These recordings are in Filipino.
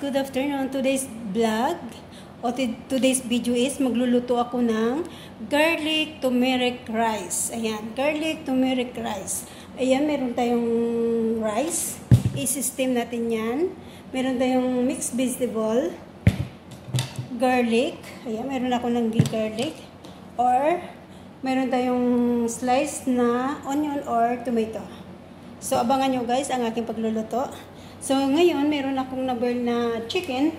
good afternoon. Today's vlog o today's video is magluluto ako ng garlic turmeric rice. Ayan, garlic turmeric rice. Ayan, meron tayong rice. I-steam natin yan. Meron tayong mixed vegetable, garlic. Ayan, meron ako ng garlic. Or, meron tayong slice na onion or tomato. So, abangan nyo guys ang aking pagluluto. So, ngayon, meron akong na-burn na chicken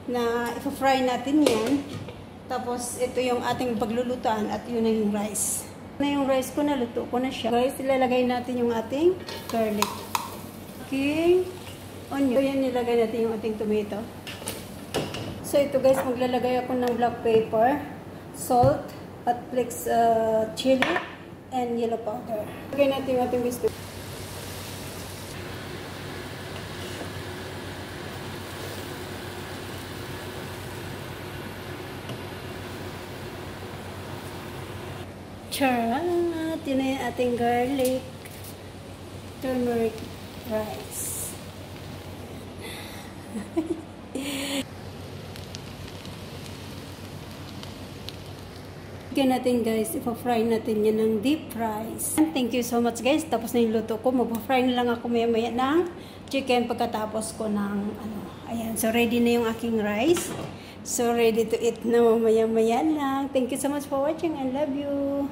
na i-fry natin yan. Tapos, ito yung ating paglulutuan at yun na yung rice. Na yung rice ko, naluto ko na siya. Guys, ilalagay natin yung ating garlic. Okay. Onion. So, yan nilagay natin yung ating tomato. So, ito guys, maglalagay ako ng black pepper, salt, at flakes chili, and yellow powder. Lagay natin yung ating biscuit. Charat! Yun na yung ating garlic turmeric rice. Lagyan natin guys, ipa-fry natin yan ng deep fries. Thank you so much guys. Tapos na yung luto ko. Mag-fry na lang ako maya-maya ng chicken pagkatapos ko ng ayan. So ready na yung aking rice. So ready to eat na mamaya-maya lang. Thank you so much for watching. I love you.